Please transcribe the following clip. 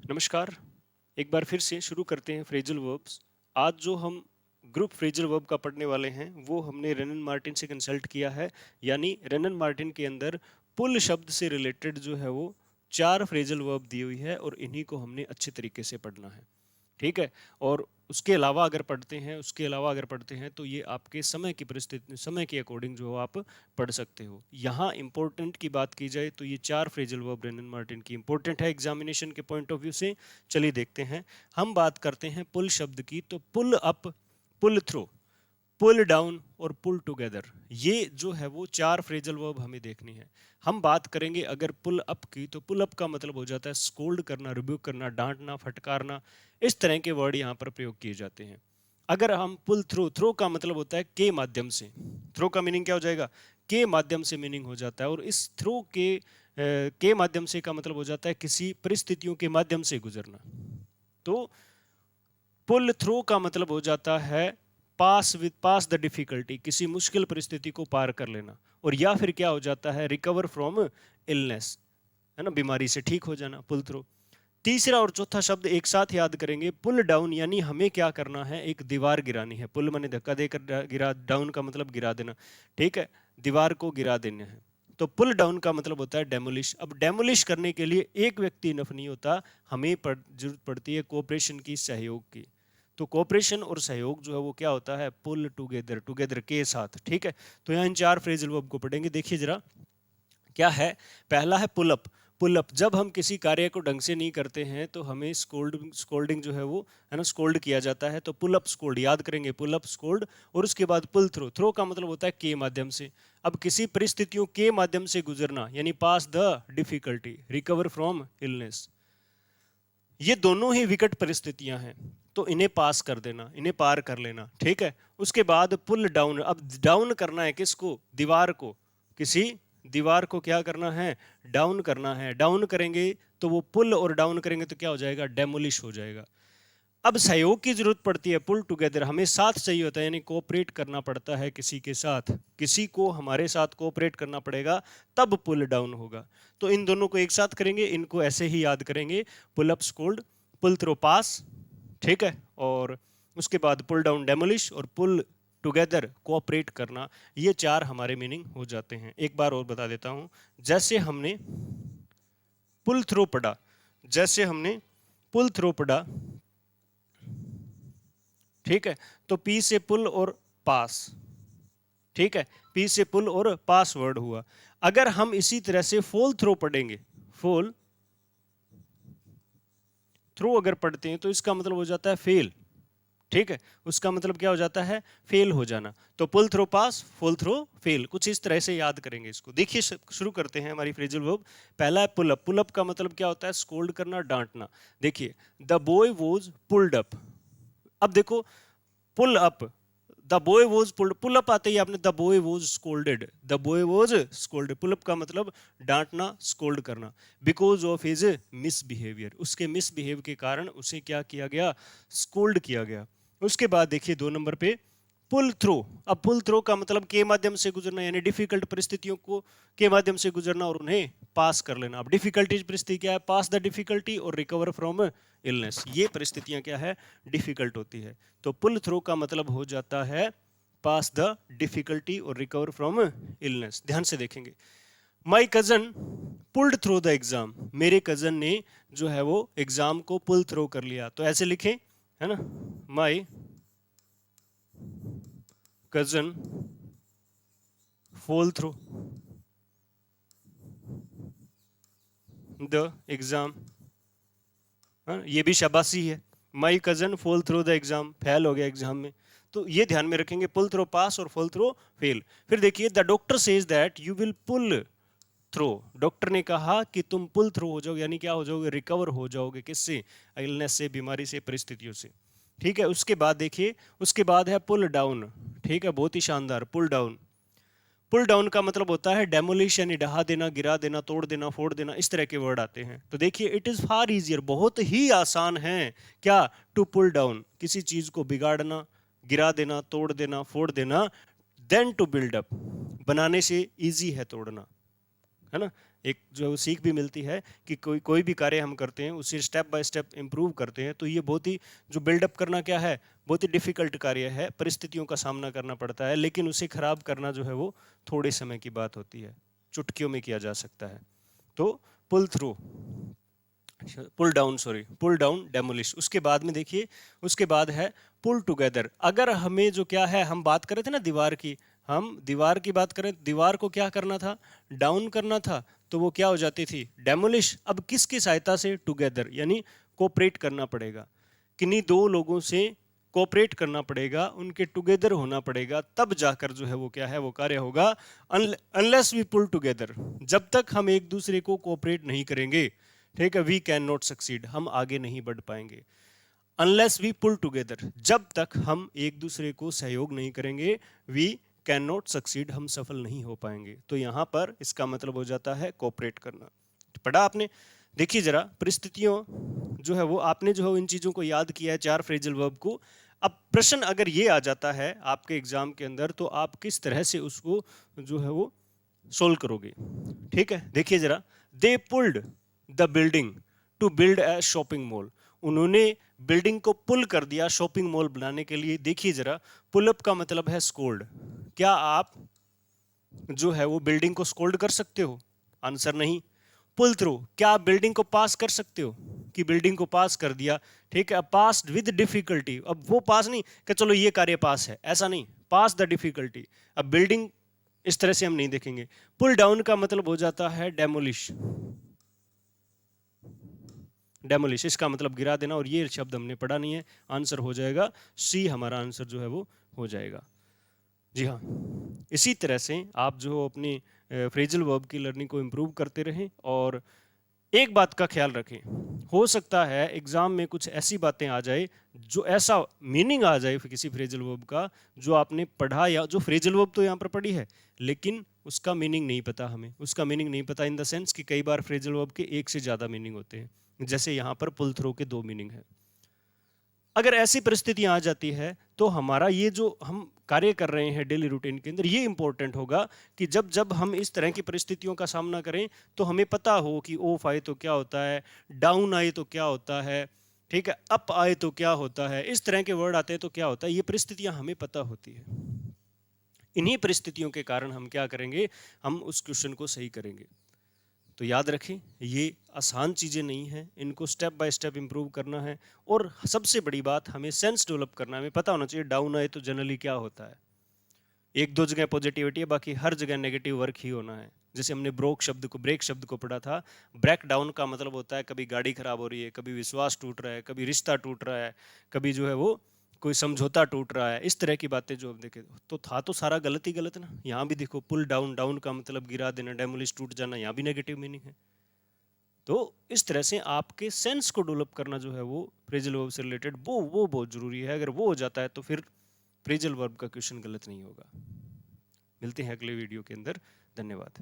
नमस्कार। एक बार फिर से शुरू करते हैं फ्रेजल वर्ब्स। आज जो हम ग्रुप फ्रेजल वर्ब का पढ़ने वाले हैं वो हमने रेनन मार्टिन से कंसल्ट किया है। यानी रेनन मार्टिन के अंदर पुल शब्द से रिलेटेड जो है वो 4 फ्रेजल वर्ब दी हुई है और इन्हीं को हमने अच्छे तरीके से पढ़ना है। ठीक है। और उसके अलावा अगर पढ़ते हैं तो ये आपके समय की परिस्थिति समय के अकॉर्डिंग जो आप पढ़ सकते हो। यहाँ इंपॉर्टेंट की बात की जाए तो ये 4 फ्रेजल वर्ब ब्रेनन मार्टिन की इंपॉर्टेंट है एग्जामिनेशन के पॉइंट ऑफ व्यू से। चलिए देखते हैं। हम बात करते हैं पुल शब्द की, तो पुल अप, पुल थ्रो, पुल डाउन और पुल टुगेदर, ये जो है वो 4 फ्रेजल वर्ब हमें देखनी है। हम बात करेंगे अगर पुल अप की, तो पुल अप का मतलब हो जाता है स्कोल्ड करना, रिब्यूक करना, डांटना, फटकारना। इस तरह के वर्ड यहाँ पर प्रयोग किए जाते हैं। अगर हम पुल थ्रो, थ्रो का मतलब होता है के माध्यम से। थ्रो का मीनिंग क्या हो जाएगा? के माध्यम से मीनिंग हो जाता है। और इस थ्रो के माध्यम से का मतलब हो जाता है किसी परिस्थितियों के माध्यम से गुजरना। तो पुल थ्रू का मतलब हो जाता है पास द डिफिकल्टी, किसी मुश्किल परिस्थिति को पार कर लेना। और या फिर क्या हो जाता है, रिकवर फ्रॉम इलनेस, है ना, बीमारी से ठीक हो जाना, पुल थ्रू। तीसरा और चौथा शब्द एक साथ याद करेंगे। पुल डाउन यानी हमें क्या करना है, एक दीवार गिरानी है। पुल माने धक्का देकर गिरा, डाउन का मतलब गिरा देना। ठीक है, दीवार को गिरा देना है। तो पुल डाउन का मतलब होता है डेमोलिश। अब डेमोलिश करने के लिए एक व्यक्ति इनफ नहीं होता, हमें जरूरत पड़ती है कोऑपरेशन की, सहयोग की। तो कोऑपरेशन और सहयोग जो है वो क्या होता है, पुल टुगेदर, टुगेदर के साथ। ठीक है। तो यहाँ इन 4 फ्रेजल वर्ब को पढ़ेंगे। देखिए जरा क्या है। पहला है पुल अप। पुल अप, जब हम किसी कार्य को ढंग से नहीं करते हैं तो हमें स्कोल्डिंग जो है वो, है ना, स्कोल्ड किया जाता है। तो पुल अप स्कोल्ड याद करेंगे, पुल अप स्कोल्ड। और उसके बाद पुल थ्रो, थ्रो का मतलब होता है के माध्यम से। अब किसी परिस्थितियों के माध्यम से गुजरना यानी pass the difficulty, recover from illness. ये दोनों ही विकट परिस्थितियां हैं, तो इन्हें पास कर देना, इन्हें पार कर लेना। ठीक है। उसके बाद पुल डाउन, अब डाउन करना है किसको, दीवार को। किसी दीवार को क्या करना है, डाउन करना है। डाउन करेंगे तो वो पुल, और डाउन करेंगे तो क्या हो जाएगा, डेमोलिश हो जाएगा। अब सहयोग की जरूरत पड़ती है, पुल टुगेदर, हमें साथ चाहिए होता है, यानी कोऑपरेट करना पड़ता है किसी के साथ। किसी को हमारे साथ कोऑपरेट करना पड़ेगा, तब पुल डाउन होगा। तो इन दोनों को एक साथ करेंगे, इनको ऐसे ही याद करेंगे, पुल अप स्कोल्ड, पुल थ्रो पास। ठीक है। और उसके बाद पुल डाउन डेमोलिश, और पुल टुगेदर कोऑपरेट करना। ये 4 हमारे मीनिंग हो जाते हैं। एक बार और बता देता हूं। जैसे हमने पुल थ्रो पढ़ा, जैसे हमने पुल थ्रो पढ़ा, ठीक है, तो पी से पुल और पास। ठीक है, पी से पुल और पास वर्ड हुआ। अगर हम इसी तरह से फॉल थ्रो पढ़ेंगे, फॉल थ्रो अगर पढ़ते हैं तो इसका मतलब हो जाता है फेल। ठीक है, उसका मतलब क्या हो जाता है, फेल हो जाना। तो पुल थ्रो पास, फॉल थ्रो फेल, कुछ इस तरह से याद करेंगे इसको। देखिए शुरू करते हैं हमारी फ्रेजल वर्ब। पहला है पुल अप। पुल अप का मतलब क्या होता है, स्कोल्ड करना, डांटना। देखिए, the boy was pulled up. अब देखो, pull up, the boy was pulled, pull up आते ही आपने the boy was scolded, the boy was scolded. Pull up का मतलब डांटना, स्कोल्ड करना। बिकॉज ऑफ हिज मिसबिहेवियर, उसके मिसबिहेव के कारण उसे क्या किया गया, स्कोल्ड किया गया। उसके बाद देखिए 2 नंबर पे पुल थ्रो। अब पुल थ्रो का मतलब के माध्यम से गुजरना, यानी डिफिकल्ट परिस्थितियों को के माध्यम से गुजरना और उन्हें पास कर लेना। अब डिफिकल्टी परिस्थिति क्या है, पास द डिफिकल्टी और रिकवर फ्रॉम इलनेस। ये परिस्थितियां क्या है, डिफिकल्ट होती है। तो पुल थ्रो का मतलब हो जाता है पास द डिफिकल्टी और रिकवर फ्रॉम इलनेस। ध्यान से देखेंगे। My cousin pulled through the exam, मेरे कजन ने जो है वो एग्जाम को पुल थ्रो कर लिया। तो ऐसे लिखें, है ना, my cousin fall through the exam. ये भी शाबाशी है। My cousin fall through the exam, fail हो गया एग्जाम में। तो ये ध्यान में रखेंगे, पुल थ्रो पास और फॉल थ्रो फेल। फिर देखिए, the doctor says that you will pull through, doctor ने कहा कि तुम पुल थ्रो हो जाओगे, यानी क्या हो जाओगे, रिकवर हो जाओगे। किससे, इलनेस से, बीमारी से, परिस्थितियों से। ठीक है। उसके बाद देखिए, उसके बाद है पुल डाउन। ठीक है, बहुत ही शानदार, पुल डाउन। पुल डाउन का मतलब होता है डेमोलिश, यानी ढहा देना, गिरा देना, तोड़ देना, फोड़ देना, इस तरह के वर्ड आते हैं। तो देखिए, इट इज फार इजियर, बहुत ही आसान है क्या, टू पुल डाउन, किसी चीज को बिगाड़ना, गिरा देना, तोड़ देना, फोड़ देना, देन टू बिल्ड अप, बनाने से इजी है तोड़ना, है ना। एक जो है वो सीख भी मिलती है कि कोई भी कार्य हम करते हैं उसे स्टेप बाय स्टेप इम्प्रूव करते हैं, तो ये बहुत ही जो बिल्डअप करना क्या है, बहुत ही डिफिकल्ट कार्य है, परिस्थितियों का सामना करना पड़ता है, लेकिन उसे खराब करना जो है वो थोड़े समय की बात होती है, चुटकियों में किया जा सकता है। तो pull through, pull down, demolish. उसके बाद में देखिए, उसके बाद है पुल टुगेदर। अगर हमें जो क्या है, हम बात कर रहे थे ना दीवार की, हम दीवार की बात करें, दीवार को क्या करना था, डाउन करना था, तो वो क्या हो जाती थी, डेमोलिश। अब किसकी सहायता से, टुगेदर, यानी कोऑपरेट करना पड़ेगा, किन्हीं दो लोगों से कोऑपरेट करना पड़ेगा, उनके टुगेदर होना पड़ेगा, तब जाकर जो है वो क्या है, वो कार्य होगा। अनलेस वी पुल टुगेदर, जब तक हम एक दूसरे को कोऑपरेट नहीं करेंगे, ठीक है, वी कैन नॉट सक्सीड, हम आगे नहीं बढ़ पाएंगे। अनलेस वी पुल टुगेदर, जब तक हम एक दूसरे को सहयोग नहीं करेंगे, वी कैन नॉट सक्सीड, हम सफल नहीं हो पाएंगे। तो यहां पर इसका मतलब हो जाता है कोऑपरेट करना। पढ़ा आपने? देखिए जरा परिस्थितियों जो है वो, आपने जो है इन चीजों को याद किया है, 4 फ्रेजल वर्ब को। अब प्रश्न अगर ये आ जाता है आपके एग्जाम के अंदर, तो आप किस तरह से उसको जो है वो सोल्व करोगे? ठीक है, देखिए जरा, they pulled the building to build a shopping mall. उन्होंने बिल्डिंग को पुल कर दिया शॉपिंग मॉल बनाने के लिए। देखिए जरा, पुल अप का मतलब है स्कोल्ड। क्या आप जो है वो बिल्डिंग को स्कोल्ड कर सकते हो? आंसर नहीं। पुल थ्रू, क्या आप बिल्डिंग को पास कर सकते हो, कि बिल्डिंग को पास कर दिया, ठीक है, पास विद डिफिकल्टी। अब वो पास नहीं कि चलो ये कार्य पास है, ऐसा नहीं, पास द डिफिकल्टी। अब बिल्डिंग इस तरह से हम नहीं देखेंगे। पुल डाउन का मतलब हो जाता है डेमोलिश। डेमोलिश इसका मतलब गिरा देना, और ये शब्द हमने पढ़ा नहीं है, आंसर हो जाएगा सी, हमारा आंसर जो है वो हो जाएगा। जी हाँ, इसी तरह से आप जो अपनी फ्रेजल वर्ब की लर्निंग को इम्प्रूव करते रहें। और एक बात का ख्याल रखें, हो सकता है एग्जाम में कुछ ऐसी बातें आ जाए, जो ऐसा मीनिंग आ जाए किसी फ्रेजल वर्ब का जो आपने पढ़ा, या जो फ्रेजल वर्ब तो यहाँ पर पढ़ी है, लेकिन उसका मीनिंग नहीं पता हमें। उसका मीनिंग नहीं पता इन द सेंस कि कई बार फ्रेजल वर्ब के एक से ज़्यादा मीनिंग होते हैं, जैसे यहाँ पर पुल थ्रो के 2 मीनिंग है। अगर ऐसी परिस्थितियां आ जाती है, तो हमारा ये जो हम कार्य कर रहे हैं डेली रूटीन के अंदर, ये इंपॉर्टेंट होगा कि जब जब हम इस तरह की परिस्थितियों का सामना करें, तो हमें पता हो कि ऑफ आए तो क्या होता है, डाउन आए तो क्या होता है, ठीक है, अप आए तो क्या होता है, इस तरह के वर्ड आते हैं तो क्या होता है, ये परिस्थितियां हमें पता होती है। इन्हीं परिस्थितियों के कारण हम क्या करेंगे, हम उस क्वेश्चन को सही करेंगे। तो याद रखें, ये आसान चीज़ें नहीं हैं, इनको स्टेप बाय स्टेप इम्प्रूव करना है। और सबसे बड़ी बात, हमें सेंस डेवलप करना है, हमें पता होना चाहिए डाउन आए तो जनरली क्या होता है। एक दो जगह पॉजिटिविटी है, बाकी हर जगह नेगेटिव वर्क ही होना है। जैसे हमने ब्रेक शब्द को पढ़ा था, ब्रेक डाउन का मतलब होता है कभी गाड़ी खराब हो रही है, कभी विश्वास टूट रहा है, कभी रिश्ता टूट रहा है, कभी जो है वो कोई समझौता टूट रहा है, इस तरह की बातें जो हम देखे, तो था तो सारा गलत ही गलत ना। यहाँ भी देखो, पुल डाउन, डाउन का मतलब गिरा देना, डेमोलिश टूट जाना, यहाँ भी नेगेटिव मीनिंग है। तो इस तरह से आपके सेंस को डेवलप करना जो है वो फ्रेजल वर्ब से रिलेटेड, वो बहुत जरूरी है। अगर वो हो जाता है तो फिर फ्रेजल वर्ब का क्वेश्चन गलत नहीं होगा। मिलते हैं अगले वीडियो के अंदर। धन्यवाद।